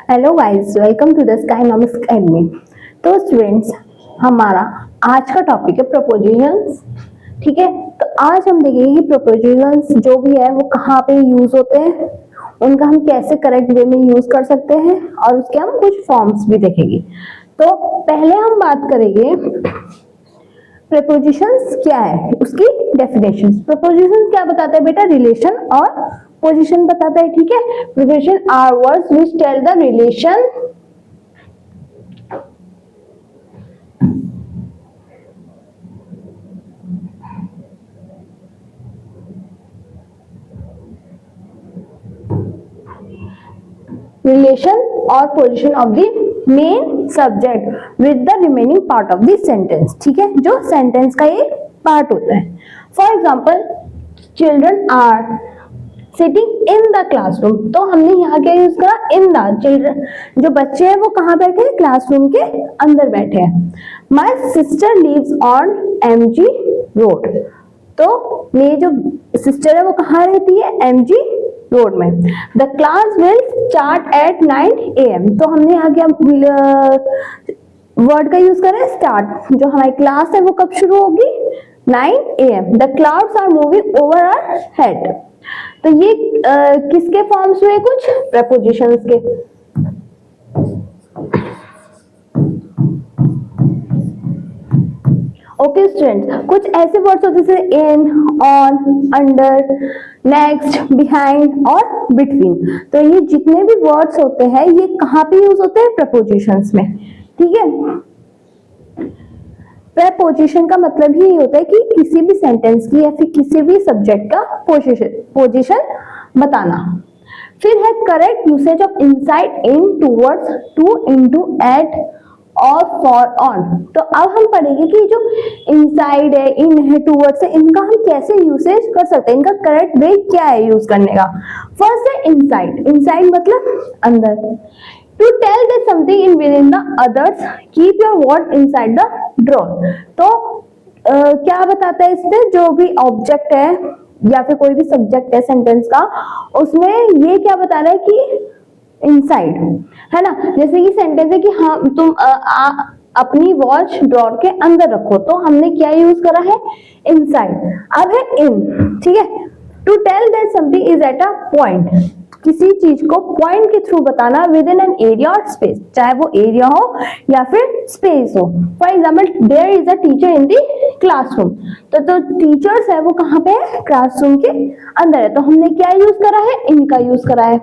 Hello guys, welcome to the Skynomics academy. तो students, हमारा आज का टॉपिक है प्रपोजिशंस। ठीक है, तो आज हम देखेंगे कि प्रपोजिशंस जो भी है वो कहाँ पे यूज होते हैं, उनका हम कैसे करेक्ट वे में यूज कर सकते हैं और उसके हम कुछ फॉर्म्स भी देखेंगे। तो पहले हम बात करेंगे प्रपोजिशंस क्या है, उसकी डेफिनेशन। प्रपोजिशन क्या बताता है बेटा? रिलेशन और पोजीशन बताता है। ठीक है, preposition are words which tell the relation और position of the main subject with the remaining part of the sentence. ठीक है, जो सेंटेंस का एक पार्ट होता है। For example, children are sitting in the classroom. तो हमने यहाँ क्या यूज करा? In the. चिल्ड्रन, जो बच्चे हैं वो कहाँ बैठे हैं? क्लासरूम के अंदर बैठे हैं। My sister lives on MG road. तो मेरी जो सिस्टर है वो कहाँ रहती है? MG रोड में। The class will start at 9 AM। तो हमने यहाँ क्या वर्ड का यूज करा है? स्टार्ट। जो हमारी क्लास है वो कब शुरू होगी? 9 AM। The clouds are moving over our head. तो ये किसके फॉर्म्स हुए? कुछ प्रपोजिशंस के। ओके स्टूडेंट्स, कुछ ऐसे वर्ड्स होते हैं जैसे इन, ऑन, अंडर, नेक्स्ट, बिहाइंड और बिटवीन। तो ये जितने भी वर्ड्स होते हैं ये कहाँ पे यूज होते हैं? प्रपोजिशंस में। ठीक है, प्रपोजिशन का मतलब ही होता है कि किसी भी सेंटेंस की या फिर किसी भी सब्जेक्ट का पोजीशन बताना। फिर है correct usage of inside, in, towards, to, into, at और फॉर, ऑन। तो अब हम पढ़ेंगे कि जो इनसाइड है, इन है, टूवर्ड्स है, इनका हम कैसे यूसेज कर सकते हैं, इनका करेक्ट वे क्या है यूज करने का। फर्स्ट है इनसाइड। इनसाइड मतलब अंदर। To tell that something in within the others, keep your word inside the drawer। तो क्या बताता है इसमें? जो भी ऑब्जेक्ट है या फिर कोई भी सब्जेक्ट है सेंटेंस का, उसमें ये क्या बता रहा है कि इनसाइड है ना। जैसे कि सेंटेंस है कि हाँ तुम अपनी वॉच ड्रॉर के अंदर रखो, तो हमने क्या यूज करा है? इनसाइड। अब है इन। ठीक है, to tell that something is at a point. किसी चीज को पॉइंट के थ्रू बताना विद इन एन एरिया और स्पेस, चाहे वो एरिया हो या फिर स्पेस हो। For example, there is a teacher in the classroom. तो टीचर्स है वो कहाँ पे है? क्लासरूम के अंदर है। तो हमने क्या यूज करा है? इनका यूज करा है।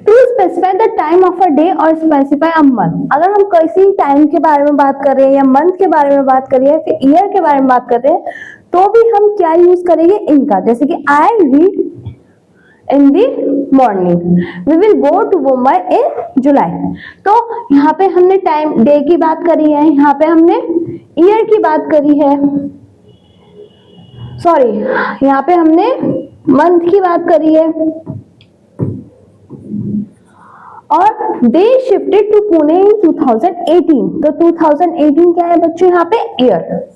To specify the time of a day और स्पेसिफाई अ मंथ। अगर हम किसी टाइम के बारे में बात कर रहे हैं या मंथ के बारे में बात कर रहे हैं, फिर ईयर के बारे में बात कर रहे हैं, तो भी हम क्या यूज करेंगे? इनका। जैसे कि I read in the morning, we will go to Mumbai in July। तो यहाँ पे हमने टाइम, डे की बात करी है, यहाँ पे हमने ईयर की बात करी है, सॉरी यहाँ पे हमने मंथ की बात करी है। और दे शिफ्टेड टू पुणे इन 2018। तो 2018 क्या है बच्चों? यहाँ पे ईयर।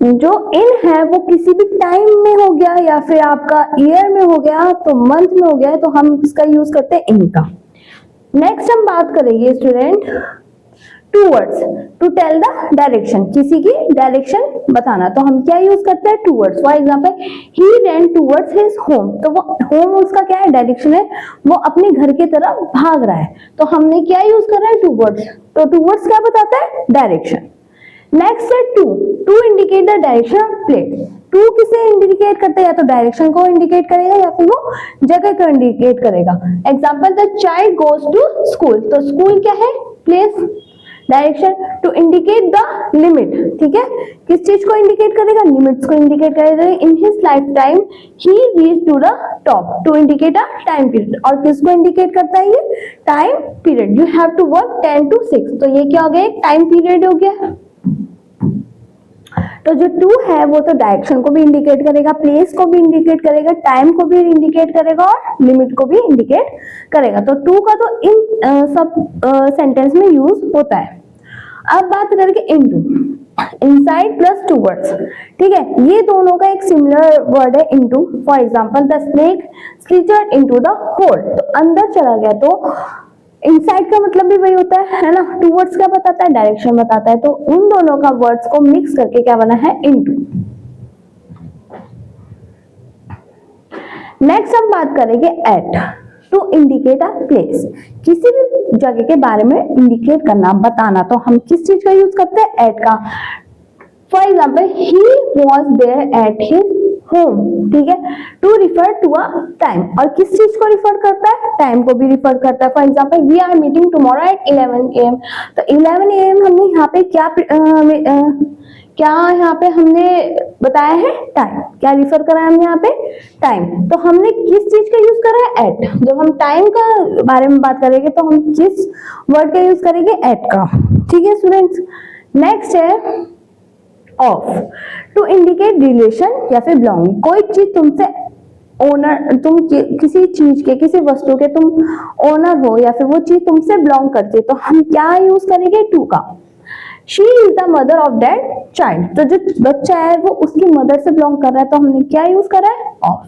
जो इन है वो किसी भी टाइम में हो गया या फिर आपका ईयर में हो गया, तो मंथ में हो गया, तो हम इसका यूज करते हैं इनका। नेक्स्ट हम बात करेंगे student towards. To tell the direction, किसी की डायरेक्शन बताना, तो हम क्या यूज करते हैं? Towards. For example, he rain towards his home. तो वो होम उसका क्या है? डायरेक्शन है, वो अपने घर की तरफ भाग रहा है। तो हमने क्या यूज करा है? टूवर्ड्स। तो टूवर्ड्स क्या बताता है? डायरेक्शन। नेक्स्ट है to. To indicate the direction of place. To किसे इंडिकेट करता है? या तो डायरेक्शन को इंडिकेट करेगा या फिर वो जगह को इंडिकेट करेगा। Example, the child goes to school. तो स्कूल क्या है? Place. Direction to indicate the limit. ठीक है, किस चीज को इंडिकेट करेगा? लिमिट्स को इंडिकेट करेगा। In his lifetime he reach to the top. To indicate a time period. और किसको इंडिकेट करता है? ये time period. You have to work 10 to 6। तो ये क्या हो गया? टाइम पीरियड हो गया। तो जो टू है वो तो डायरेक्शन को भी इंडिकेट करेगा, प्लेस को भी इंडिकेट करेगा, टाइम को भी इंडिकेट करेगा और लिमिट को भी इंडिकेट करेगा। तो टू का तो इन सब सेंटेंस में यूज होता है। अब बात करेंगे इनटू, इनसाइड प्लस टूवर्ड्स, ठीक है, ये दोनों का एक सिमिलर वर्ड है into. For example the snake slithered into the hole, तो अंदर चला गया, तो इनसाइड का मतलब भी वही होता है ना, टूवर्ड्स क्या बताता है, डायरेक्शन बताता है, तो उन दोनों का वर्ड्स को मिक्स करके क्या बना है, इनटू। नेक्स्ट हम बात करेंगे at, to indicate a place, किसी भी जगह के बारे में इंडिकेट करना, बताना, तो हम किस चीज का यूज करते हैं, एट का। For example he was there at his home, ठीक है, to refer to a time, और किस चीज को रिफर करता है, टाइम को भी रिफर करता है। For example we are meeting tomorrow at 11 AM, तो 11 AM हमने यहाँ पे क्या यहाँ पे हमने बताया है, टाइम, क्या रिफर करा है हमने यहाँ पे, टाइम, तो हमने किस चीज का यूज करा है, एट। जब हम टाइम का बारे में बात करेंगे तो हम किस वर्ड का यूज करेंगे, एट का, ठीक है स्टूडेंट्स। नेक्स्ट है ऑफ, टू इंडिकेट रिलेशन या फिर बिलोंगिंग, कोई चीज तुमसे ओनर, तुम किसी चीज के, किसी वस्तु के तुम ओनर हो, या फिर वो चीज तुमसे बिलोंग करती है, तो हम क्या यूज करेंगे, टू का। She is the mother of that child, तो जो बच्चा है वो उसकी मदर से बिलोंग कर रहा है, तो हमने क्या यूज करा है, of.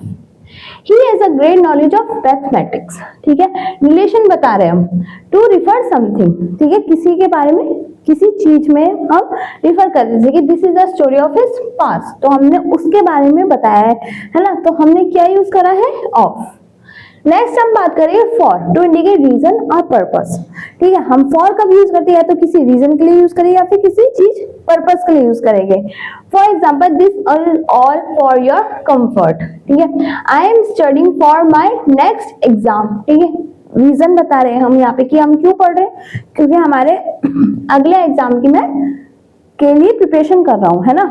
He has a great knowledge of mathematics, ठीक है, रिलेशन बता रहे हैं हम, टू रिफर समथिंग, ठीक है, किसी के बारे में, किसी चीज में हम रिफर कर रहे हैं, this is the story of his past, तो हमने उसके बारे में बताया है ना, तो हमने क्या यूज करा है, ऑफ। नेक्स्ट हम बात करेंगे फॉर, टू इंडिकेट रीजन और पर्पस, ठीक है, हम फॉर कब यूज करते हैं, या तो किसी रीजन के लिए यूज करेंगे या फिर किसी चीज पर्पस के लिए यूज करेंगे। For example this is all for your comfort, ठीक है, I am studying for my next exam, ठीक है, रीजन बता रहे हैं हम यहाँ पे कि हम क्यों पढ़ रहे हैं, क्योंकि हमारे अगले एग्जाम की मैं के लिए प्रिपरेशन कर रहा हूं, है ना।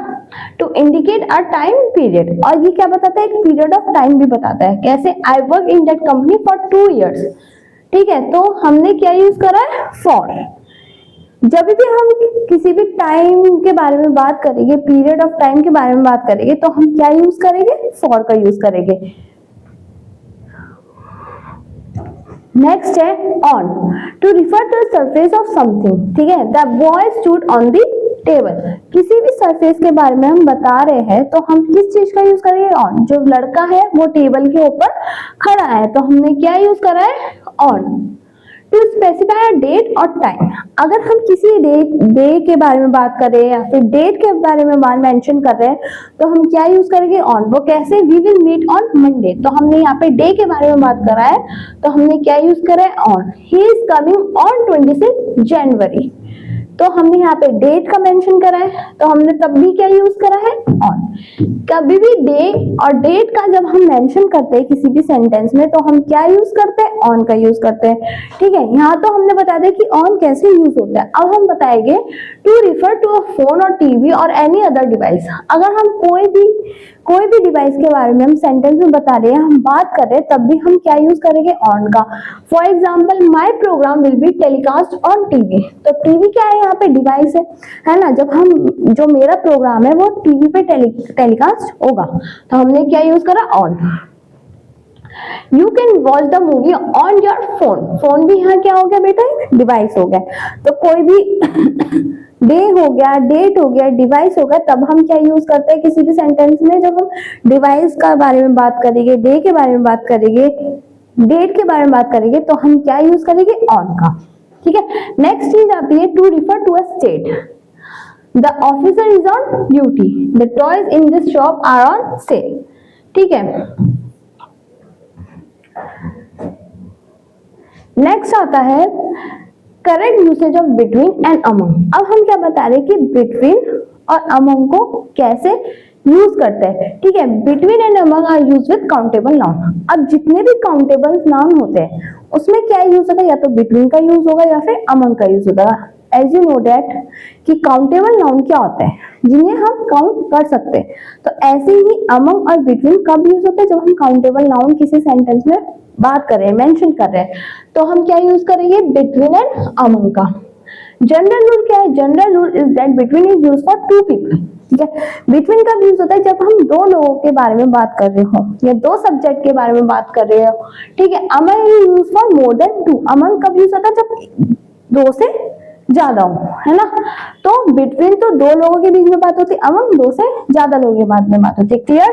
To indicate a time period, और ये क्या बताता है, एक पीरियड ऑफ टाइम भी बताता है, कैसे, I work in that company for 2 years, ठीक है, तो हमने क्या यूज करा है, फॉर। जब भी हम किसी भी टाइम के बारे में बात करेंगे, पीरियड ऑफ टाइम के बारे में बात करेंगे, तो हम क्या यूज करेंगे, फॉर का यूज करेंगे। नेक्स्ट है on, to refer to the surface of something, ठीक है, the boy stood on the table, किसी भी सरफेस के बारे में हम बता रहे हैं तो हम किस चीज का यूज करेंगे, ऑन। जो लड़का है वो टेबल के ऊपर खड़ा है, तो हमने क्या यूज करा है, on. To specify a date और टाइम, अगर हम किसी डे के बारे में बात करें या फिर डेट के बारे में मेंशन कर रहे हैं, तो हम क्या यूज करेंगे, ऑन। वो कैसे, we will meet on Monday, तो हमने यहाँ पे डे के बारे में बात करा है, तो हमने क्या यूज करा है, on. He is coming on 26 जनवरी, तो हमने यहाँ पे डेट का मेंशन करा है, तो हमने तब भी क्या यूज करा है, ऑन। कभी भी डे और डेट का जब हम मेंशन करते हैं किसी भी सेंटेंस में, तो हम क्या यूज करते हैं, ऑन का यूज करते हैं, ठीक है। यहाँ तो हमने बता दिया कि ऑन कैसे यूज होता है। अब हम बताएंगे to refer to a phone और टीवी और एनी अदर डिवाइस, अगर हम कोई भी डिवाइस के बारे में हम सेंटेंस में बता रहे हैं, हम बात कर रहे हैं, तब भी हम क्या यूज करेंगे, ऑन का। For example my programme will be telecast on TV, तो टीवी क्या है, यहाँ पे डिवाइस है ना। जब हम, जो मेरा प्रोग्राम है वो टीवी पे टेलीकास्ट होगा, तो हमने क्या यूज करा, on. You can watch the movie on your phone, phone भी यहाँ क्या हो गया बेटा, डिवाइस हो गया। तो कोई भी डे हो गया, डेट हो गया, डिवाइस हो गया, तब हम क्या यूज करते हैं किसी भी सेंटेंस में, जब हम डिवाइस का बारे में बात करेंगे, डे के बारे में बात करेंगे, डेट के बारे में बात करेंगे, तो हम क्या यूज करेंगे, ऑन का, ठीक है। नेक्स्ट चीज आती है to refer to a state, the officer is on duty, the toys in this shop are on sale, ठीक है। नेक्स्ट आता है correct usage of between and among. अब हम क्या बता रहे हैं कि बिटवीन और अमंग को कैसे यूज करते हैं, ठीक है। Between and among are use with countable noun. अब जितने भी काउंटेबल नाउन होते हैं उसमें क्या यूज होगा, या तो बिटवीन का यूज होगा या फिर अमंग का यूज होगा। एज यू नो दैट कि काउंटेबल नाउन क्या होता है, जिन्हें हम काउंट कर सकते हैं। तो ऐसे ही अमंग और बिटवीन कब यूज होता है, जब हम काउंटेबल नाउन किसी सेंटेंस में बात कर रहे हैं, मेंशन कर रहे हैं, तो हम क्या यूज करेंगे, बिटवीन एंड अमंग का। जनरल रूल क्या है, general rule is that between is use for two people, ठीक है। बिटवीन कब यूज होता है, जब हम दो लोगों के बारे में बात कर रहे हो या दो सब्जेक्ट के बारे में बात कर रहे हो, ठीक है। Among use for more than two, among कब यूज होता है, जब दो से ज्यादा हो, है ना। तो बिटवीन तो दो लोगों के बीच में बात होती है, अमंग दो से ज्यादा लोगों के बाद में बात होती है। Clear.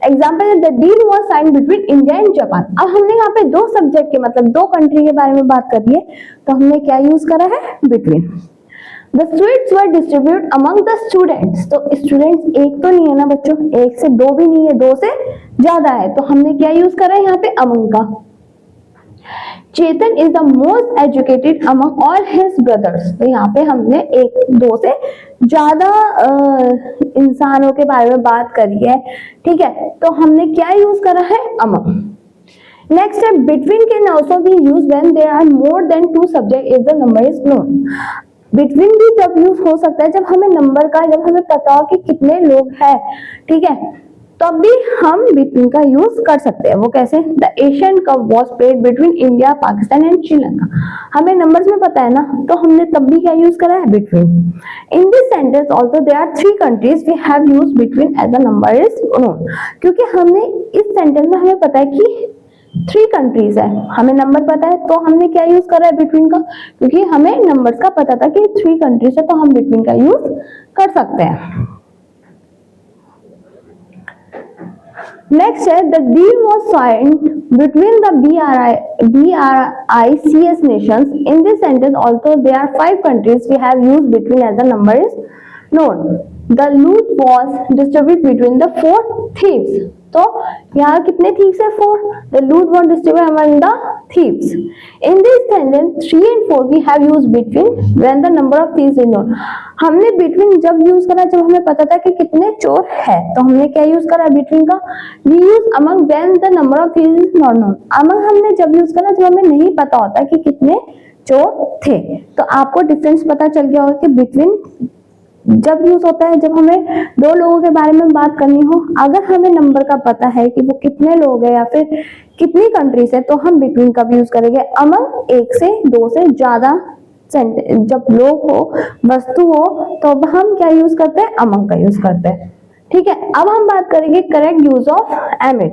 Example, the deal was signed between India and Japan. अब हमने यहाँ पे दो सब्जेक्ट के मतलब दो कंट्री के बारे में बात करी है, तो हमने क्या यूज करा है, between. The sweets were distribute among the students. तो स्टूडेंट्स एक तो नहीं है ना बच्चों, एक से दो भी नहीं है, दो से ज्यादा है, तो हमने क्या यूज करा है यहाँ पे, अमंग का। Chetan is the most educated among all his brothers. तो यहाँ पे हमने एक दो से ज्यादा इंसानों के बारे में बात करी है, ठीक है, तो हमने क्या यूज करा है, अमंग। नेक्स्ट है, between can also be used when there are more than two subject if the number is known. Between भी तब यूज हो सकता है जब हमें नंबर का, जब हमें पता हो कि कितने लोग हैं, ठीक है, तब भी हम बिटवीन का यूज कर सकते हैं। वो कैसे, the Asian cup was played between India, Pakistan and Sri Lanka. हमें नंबर्स में पता है ना, तो हमने तब भी क्या यूज करा है, between. In this sentence also there are 3 countries we have used between as the number is known. क्योंकि हमने इस सेंटेंस में हमें पता है कि 3 कंट्रीज है, हमें नंबर पता है, तो हमने क्या यूज करा है, बिटवीन का। क्योंकि हमें नंबर्स का पता था कि 3 कंट्रीज है, तो हम बिटवीन का यूज कर सकते हैं। नेक्स्ट है, the deal was signed between the BRICS nations. In this sentence also there are 5 countries we have used between as the number is known. The loot was distributed between the 4 thieves. तो यहाँ कितने thieves है, 4. The loot was distributed among the thieves. In this sentence 3 and 4 we have used between when the number of thieves is known. हमने between जब use करा जब हमें पता था कि कितने चोर है, तो हमने क्या यूज करा between का, we use among when the number of thieves is not known. among हमने जब यूज करा जब हमें नहीं पता होता कि कितने चोर थे। तो आपको डिफरेंस पता चल गया होगा कि between जब यूज होता है जब हमें दो लोगों के बारे में बात करनी हो, अगर हमें नंबर का पता है कि वो कितने लोग हैं या फिर कितनी कंट्रीज है, तो हम बिटवीन का भी यूज करेंगे। अमंग एक से दो से ज्यादा, जब लोग हो, वस्तु हो, तो अब हम क्या यूज करते हैं, अमंग का यूज करते हैं, ठीक है। अब हम बात करेंगे correct use of एमिड।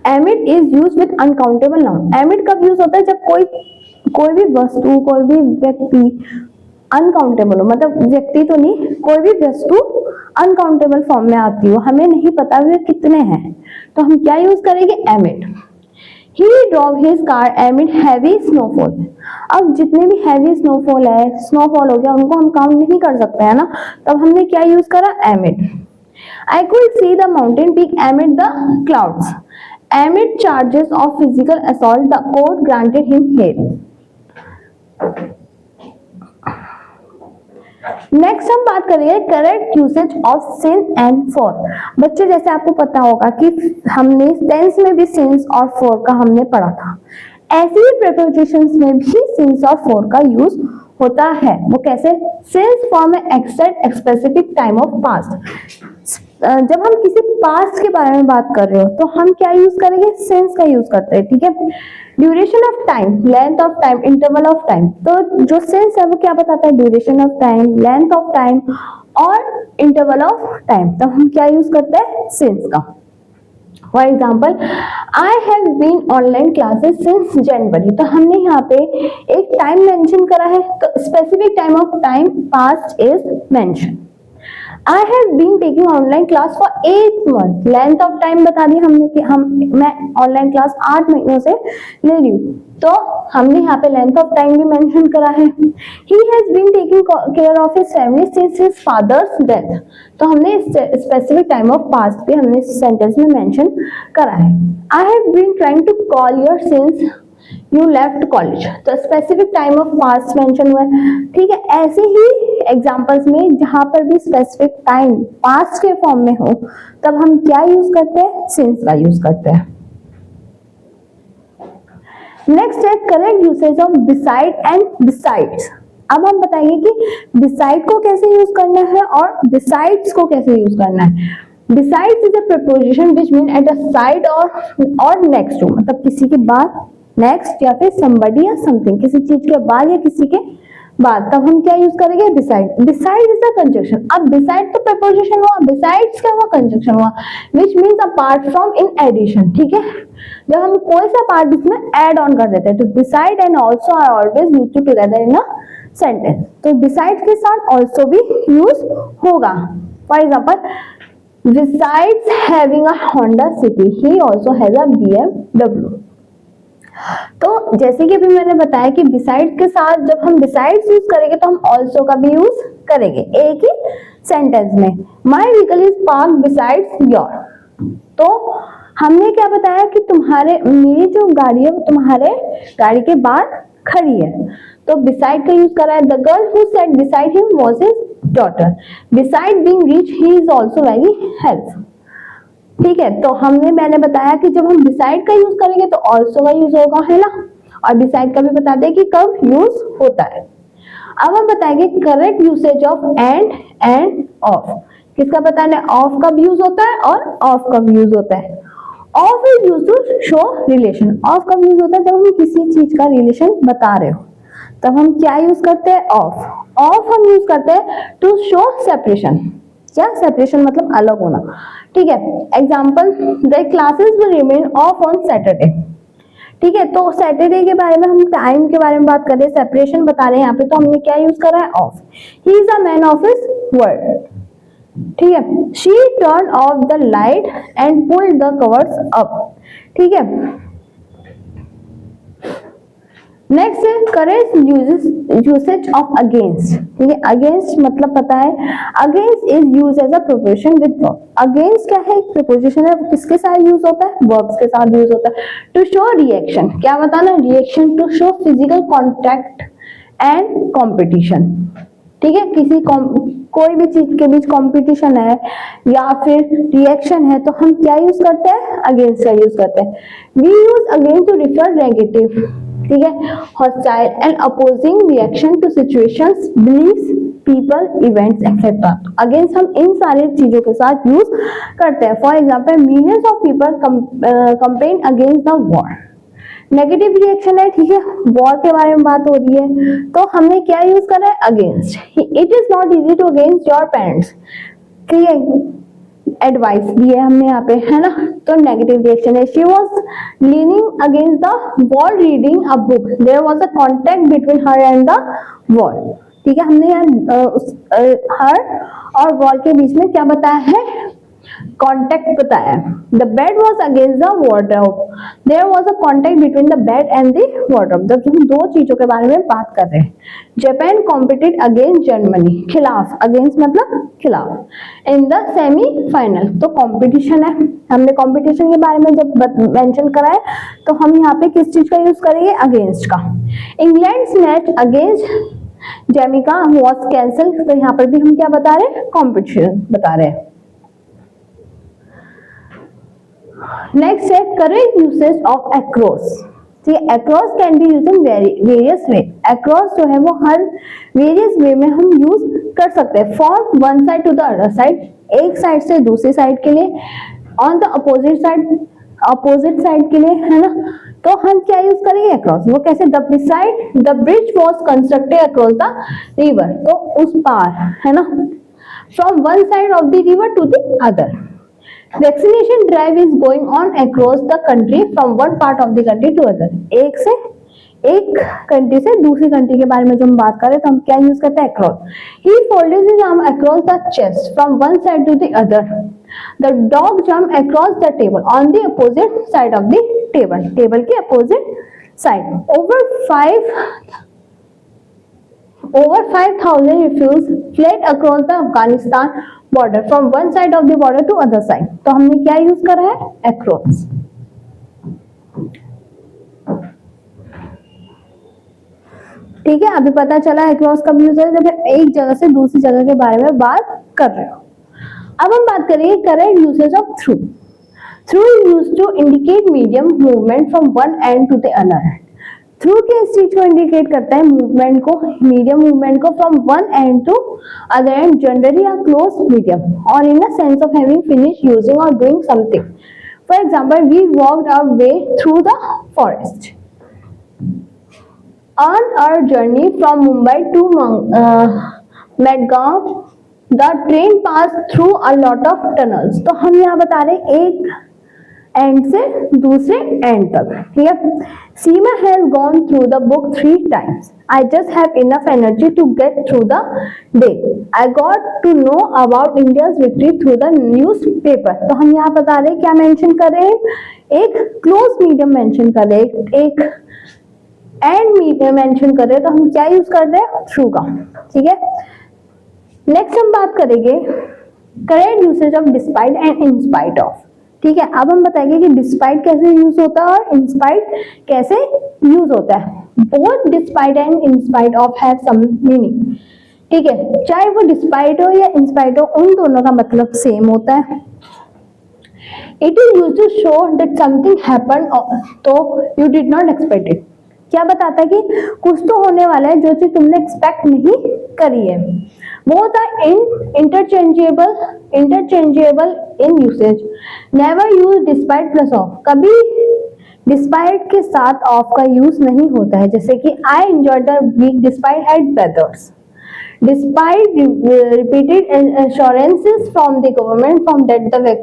एमिड is use with uncountable noun. एमिड कब यूज होता है, जब कोई भी वस्तु, कोई भी व्यक्ति अनकाउंटेबल हो, मतलब व्यक्ति तो नहीं, कोई भी वस्तु अनकाउंटेबल फॉर्म में आती हो, हमें नहीं पता वे कितने हैं, तो हम क्या यूज करेंगे, एमिड। He drove his car amid heavy snowfall. अब जितने भी heavy snowfall है, snowfall हो गया, उनको हम काउंट नहीं कर सकते है ना, तब हमने क्या यूज करा, amid. I could see the mountain peak amid the clouds. Amid charges of physical assault, the court granted him bail. Next हम बात करेंगे correct usage of since and for. बच्चे जैसे आपको पता होगा कि हमने टेंस में भी सिंस और फॉर का हमने पढ़ा था, ऐसे ही प्रीपोजिशंस में भी सिंस और फॉर का यूज होता है। वो कैसे, सिंस फॉर्म में extend specific time of past. जब हम किसी पास्ट के बारे में बात कर रहे हो तो हम क्या यूज करेंगे, सिंस का यूज करते हैं, ठीक है। Duration of time, length of time, interval of time. तो जो सिंस है वो क्या बताता है, duration of time, length of time और इंटरवल ऑफ टाइम। तो हम क्या यूज करते हैं, सिंस का। For example, I have been online classes since January. तो हमने यहाँ पे एक टाइम मेंशन करा है, तो specific time of time past is mention. I have been taking online class for 8 months. Length of time बता दी हमने कि मैं ऑनलाइन क्लास 8 महीनों से ले रही हूँ, तो हमने यहाँ पे लेंथ ऑफ टाइम भी मेंशन करा है। He has been taking care of his family since his father's death. तो हमने स्पेसिफिक टाइम ऑफ पास्ट भी हमने सेंटेंस में मेंशन करा है। I have been trying to call you since you left college. तो specific time of past mention हुआ है, ठीक है। ऐसे ही एग्जांपल्स में जहां पर भी स्पेसिफिक टाइम पास्ट के फॉर्म में हो, तब हम क्या यूज करते हैं, सिंस का यूज करते हैं। नेक्स्ट है correct usage of beside and besides. अब हम बताएंगे कि बिसाइड को कैसे यूज करना है और बिसाइड्स को कैसे यूज करना है। Besides is a preposition which mean at a side और नेक्स्ट टू, मतलब किसी के बाद, नेक्स्ट या फिर somebody या something, किसी चीज के बाद या किसी के बाद, तब हम क्या यूज करेंगे, beside. Beside is the conjunction. अब बिसाइड तो प्रीपोजिशन हुआ, बिसाइड्स क्या हुआ, कंजक्शन हुआ, which means apart from, in addition. ठीक है, जब हम कोई सा पार्ट इसमें ऐड ऑन कर देते हैं तो beside and also are always use together in a sentence. तो बिसाइड के साथ ऑल्सो भी यूज होगा। For example, besides having a Honda City, he also has a BMW। तो जैसे कि अभी मैंने बताया कि बिसाइड के साथ जब हम बिसाइड्स यूज करेंगे तो हम ऑल्सो का भी यूज करेंगे एक ही सेंटेंस में। My vehicle is park besides your. तो हमने क्या बताया कि तुम्हारे, मेरी जो गाड़ी है वो तुम्हारे गाड़ी के बाद खड़ी है, तो बिसाइड का यूज कर रहा है। The girl who set beside him was his daughter. Beside being rich he is also very helpful. ठीक है, तो मैंने बताया कि जब हम बिसाइड का यूज करेंगे तो ऑल्सो का यूज होगा, है ना। और बिसाइड का भी बता दें कि कब यूज होता है। अब हम बताएंगे correct usage of end of. किसका बताना है, ऑफ कब यूज होता है और ऑफ कब यूज होता है। Of is use to show relation. Of कब यूज होता है, जब हम किसी चीज का रिलेशन बता रहे हो तब हम क्या यूज करते हैं, ऑफ। ऑफ हम यूज करते हैं टू शो सेपरेशन। क्या सेपरेशन मतलब अलग होना। ठीक है, example, the classes will remain of on Saturday. ठीक है, तो सैटरडे के बारे में हम टाइम के बारे में बात कर रहे हैं, सेपरेशन बता रहे हैं यहाँ पे, तो हमने क्या यूज करा है, of. He is a man of his word. ठीक है, she turn off the light and pulled the covers up. ठीक है, नेक्स्ट है करेक्ट यूसेज ऑफ अगेंस्ट। ठीक है, अगेंस्ट मतलब पता है, against is use as a preposition with verb. Against क्या है, एक प्रीपोजिशन है, किसके साथ यूज होता है, वर्ब्स के साथ यूज होता है। टू शो रिएक्शन, क्या बताना, reaction. To show physical contact and competition. ठीक है, कोई भी चीज के बीच कंपटीशन है या फिर रिएक्शन है तो हम क्या यूज करते हैं, अगेंस्ट का यूज करते हैं। We use against to refer negative. ठीक है, hostile and opposing reaction to situations, beliefs, people, events etcetera. Against हम इन सारी चीजों के साथ यूज करते हैं। For example, millions of people campaign against the war. Negative reaction है, ठीक है, वॉर के बारे में बात हो रही है, तो हमने क्या यूज करा है, against. It is not easy to against your parents. ठीक है, एडवाइस दी है हमने यहाँ पे, है ना, तो नेगेटिव रिएक्शन है। She was leaning against the wall reading a book, there was a contact between her and the wall. ठीक है, हमने यहाँ हर और वॉल के बीच में क्या बताया है, कॉन्टेक्ट बताया। The bed was against the wardrobe, there was a contact between the bed and the wardrobe. जब हम दो चीजों के बारे में बात कर रहे हैं। जापान कॉम्पिटेड अगेंस्ट जर्मनी, खिलाफ, अगेंस्ट मतलब खिलाफ, इन द सेमीफाइनल। तो कॉम्पिटिशन है, हमने कॉम्पिटिशन के बारे में जब मेंशन करा है तो हम यहाँ पे किस चीज का यूज करेंगे, अगेंस्ट का। England match against Jamaica was cancel, तो यहाँ पर भी हम क्या बता रहे हैं, कॉम्पिटिशन बता रहे हैं। नेक्स्ट है करेक्ट यूसेज ऑफ अक्रॉस। ठीक है, across can be used in various way. Across जो है वो हर वेरियस वे में हम यूज कर सकते हैं। From one side to the other side, एक साइड से दूसरी साइड के लिए। On the opposite side, opposite side के लिए, है ना। तो हम क्या यूज करेंगे, अक्रॉस। वो कैसे, the bridge was constructed across the river, तो उस पार, है ना, from one side of the river to the other. Vaccination drive is going on across the country from one part of the country to other. एक country से दूसरी country के बारे में जो हम बात करें तो हम क्या यूज करते हैं, across. He folded his arm across the chest from one side to the other. The dog jump across the table on the opposite side of the table, table के opposite side. Over 5,000 refugees fled across the Afghanistan border from one side of the border to other side. तो हमने क्या use करा है, across। ठीक है, अभी पता चला across कब यूज है, जब एक जगह से दूसरी जगह के बारे में बात कर रहे हो। अब हम बात करेंगे correct usage of through. Through use to indicate medium movement from one end to the other. Through के इस चीज को इंडिकेट करता है, मूवमेंट को, मीडियम मूवमेंट को, from one end to other end, generally a close medium और in a sense of having finish using और doing something. For example, we walked our way through the forest. On our journey from Mumbai to Madgaon, the train passed through a lot of tunnels. तो हम यहाँ बता रहे हैं एक and से दूसरे एंड तक, ठीक है. Seema has gone through the book 3 times. I just have enough energy to get through the day. I got to know about India's victory through the newspaper. तो हम यहाँ बता रहे हैं क्या मेंशन कर रहे हैं, एक क्लोज मीडियम मेंशन कर रहे हैं, एक एंड मीडियम मेंशन कर रहे हैं, तो हम क्या यूज कर रहे हैं, थ्रू का, ठीक है. नेक्स्ट हम बात करेंगे correct usage of despite and in spite of, ठीक है. अब हम बताएंगे कि डिस्पाइट कैसे यूज होता है और इन स्पाइट कैसे यूज होता है. Both despite and in spite of have same meaning, ठीक है. चाहे वो डिस्पाइट हो या इन स्पाइट हो, उन दोनों का मतलब सेम होता है. It is used to show that something happened to you did not expect it. क्या बताता है कि कुछ तो होने वाला है जो चीज तुमने एक्सपेक्ट नहीं करी है. Both are interchangeable in usage. Never use despite plus of. कभी डिस्पाइट के साथ ऑफ का यूज नहीं होता है. जैसे कि I enjoyed the week despite had weathers. Despite repeated assurances from the government from that the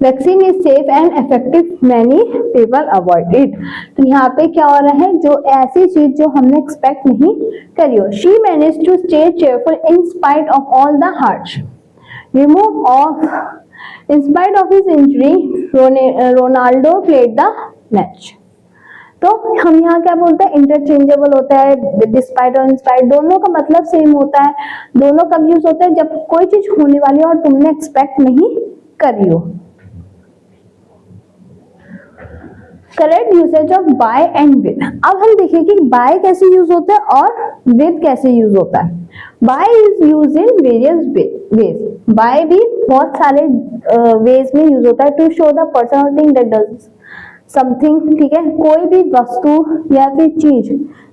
vaccine is safe and effective, many people avoid it. तो यहाँ पे क्या हो रहा है, जो ऐसी चीज जो हमने एक्सपेक्ट नहीं करी हो. She manage to stay cheerful in spite of all the hards. Remove of in spite of his injury Ronaldo played the match. तो हम यहाँ क्या बोलते हैं, इंटरचेंजेबल होता है. डिस्पाइट और इंस्पाइट दोनों का मतलब सेम होता है. दोनों कब यूज होता है, जब कोई चीज होने वाली है और तुमने एक्सपेक्ट नहीं करी हो. Correct usage of by and with. अब हम देखें कि बाय कैसे यूज होता है और विद कैसे यूज होता है. By is use in various ways. By भी बहुत सारे वेज में यूज होता है. टू शो द पर्सन और थिंग दैट डज समथिंग, ठीक है. कोई भी वस्तु या फिर चीज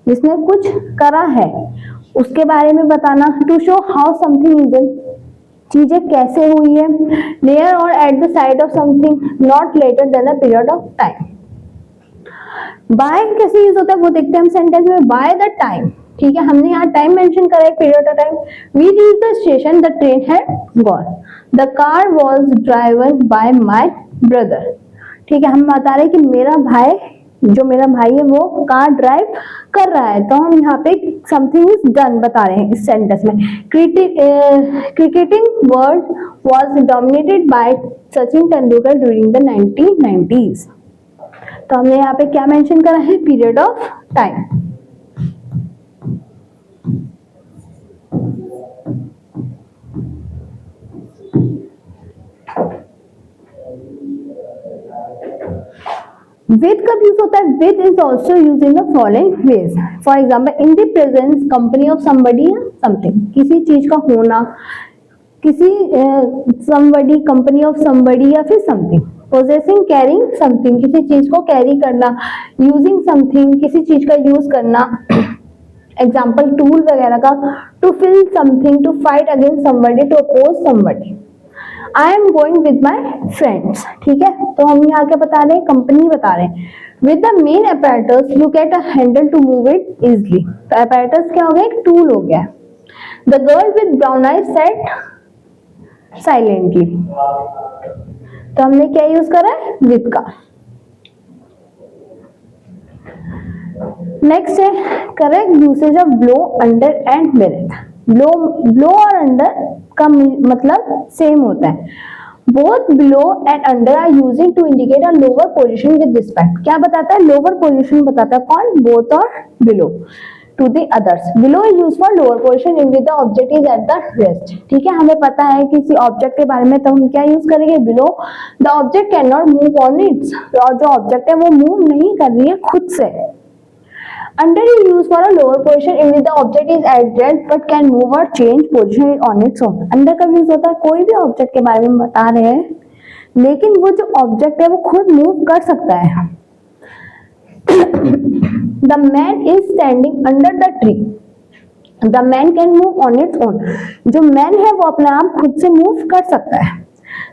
जिसने कुछ करा है उसके बारे में बताना. To show how something is, चीजें कैसे हुई है. नियर और at the side of something, not later than a period of time. By कैसे यूज होता है वो देखते हैं हम सेंटेंस में. बाय द टाइम, ठीक है. हमने यहाँ टाइम मेंशन करा है, period of time. We reach the station, the train had gone. The car was driven by my brother, ठीक है. हम बता रहे हैं कि मेरा भाई, जो मेरा भाई है वो कार ड्राइव कर रहा है. तो हम यहाँ पे समथिंग इज डन बता रहे हैं इस सेंटेंस में. Cricketing world was dominated by Sachin Tendulkar during the 1990s. तो हमने यहाँ पे क्या मेंशन करा है, पीरियड ऑफ टाइम. विद कब यूज होता है, with is also use in the following veg. For example, in the presence company of somebody या समथिंग. किसी चीज का होना, किसी समबडी, कंपनी ऑफ समबडी या फिर समथिंग. पोजेसिंग, कैरिंग समथिंग, किसी चीज को कैरी करना. यूजिंग समथिंग, किसी चीज का यूज करना. एग्जाम्पल टूल वगैरह का. To fill something, to fight against somebody, to oppose somebody. I am going with my friends, ठीक है. तो हम यहाँ क्या बता रहे हैं, कंपनी बता रहे हैं. With the main apparatus you get a handle to move it easily. तो apparatus क्या हो गया, एक टूल हो गया. The girl with brown eyes sat silently. तो हमने क्या यूज करा है, विद का. नेक्स्ट है correct usage of below, under and beneath. Below और अंडर का मतलब सेम होता है. Both below and under are using to indicate a lower position with respect. क्या बताता है, लोअर पोजीशन बताता है. कौन, बोथ और below to the others. Below is used for lower position in with the object is at the rest, ठीक है. हमें पता है किसी ऑब्जेक्ट के बारे में, तो हम क्या यूज करेंगे, below. The object can not move on it's. और जो ऑब्जेक्ट है वो मूव नहीं कर रही है खुद से. Under is used for a lower position in which the object is at rest but can move or change position on its own. Under का यूज होता है, कोई भी ऑब्जेक्ट के बारे में बता रहे हैं लेकिन वो जो ऑब्जेक्ट है वो खुद मूव कर सकता है. The man is standing under the tree. The man can move on its own. जो man है वो अपने आप खुद से मूव कर सकता है.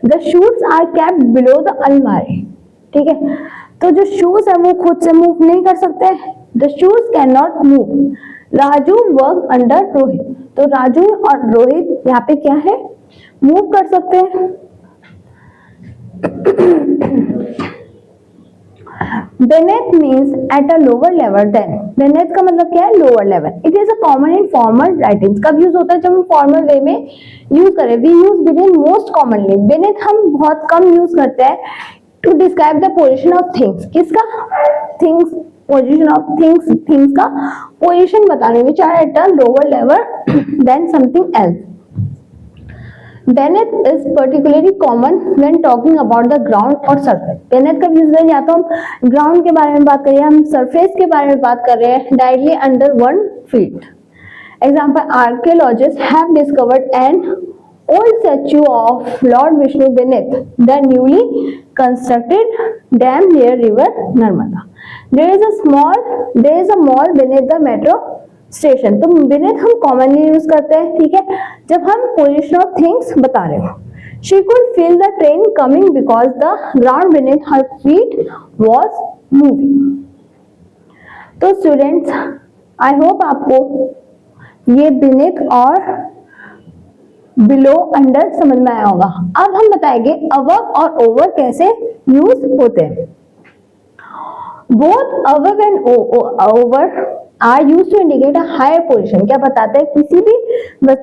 The shoes are kept below the अलमारी, ठीक है. तो जो शूज है वो खुद से मूव नहीं कर सकते. The shoes can not move, Raju work under Rohit, तो राजू और रोहित यहाँ पे क्या है, मूव कर सकते हैं। Beneath means at a lower level than, beneath का मतलब क्या है, lower level. It is a common in formal writings. कब यूज होता है, जब हम फॉर्मल वे में यूज करें. We use beneath most commonly. Beneath हम बहुत कम यूज करते हैं to describe the position of things. किसका, things, position of things, things का position बताने, which are at a lower level than something else. Beneath is particularly common when talking about the ground or surface. Beneath का use है या तो हम ground के बारे में बात करें, हम surface के बारे में बात कर रहे हैं, directly under 1 feet. Example, archaeologists have discovered an old statue of Lord Vishnu beneath the newly constructed dam near river Narmada. There is a mall beneath the metro station. तो beneath हम commonly use करते हैं, ठीक है, जब हम position of things बता रहे हो. She could feel the train coming because the ground beneath her feet was moving. तो स्टूडेंट्स, आई होप आपको ये beneath और below, under समझ में आया होगा. अब हम बताएंगे above और over कैसे यूज होते हैं. Both above and over are used to indicate a higher position. क्या बताते हैं, किसी भी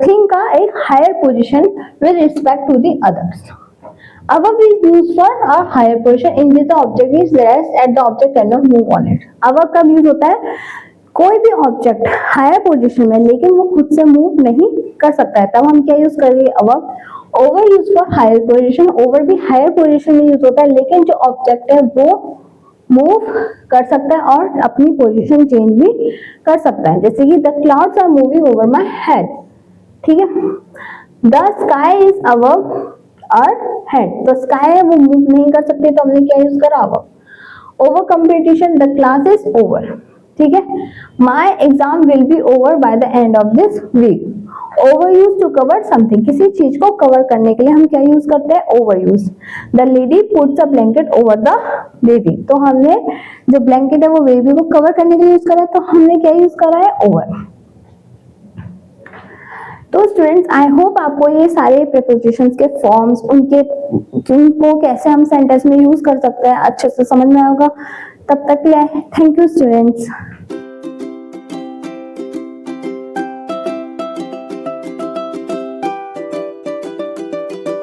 थिंग का एक higher position with respect to the others. Above is used for a higher position in which the object is rest and the object cannot move on it. Above कब use होता है, कोई भी ऑब्जेक्ट हायर पोजिशन में लेकिन वो खुद से मूव नहीं कर सकता है, तब हम क्या यूज करेंगे, above. Over use for higher position, over भी हायर पोजिशन में यूज होता है लेकिन जो ऑब्जेक्ट है वो मूव कर सकता है और अपनी पोजीशन चेंज भी कर सकता है, जैसे कि the clouds are moving over my head, ठीक है. The sky is above our head, तो स्काई है वो मूव नहीं कर सकती, तो हमने क्या यूज करा, above. Over completion, the class is over, ठीक है. My exam will be over by the end of this week. Over use to cover something, किसी चीज को कवर करने के लिए हम क्या यूज करते हैं, over use. The lady puts a blanket over the baby, तो हमने जो ब्लैंकेट है वो बेबी को कवर करने के लिए यूज करा है, तो हमने क्या यूज करा है, ओवर. तो स्टूडेंट्स, आई होप आपको ये सारे प्रीपोजिशंस के फॉर्म्स, उनको कैसे हम सेंटेंस में यूज कर सकते हैं अच्छे से समझ में आएगा. तब तक के लिए थैंक यू स्टूडेंट्स.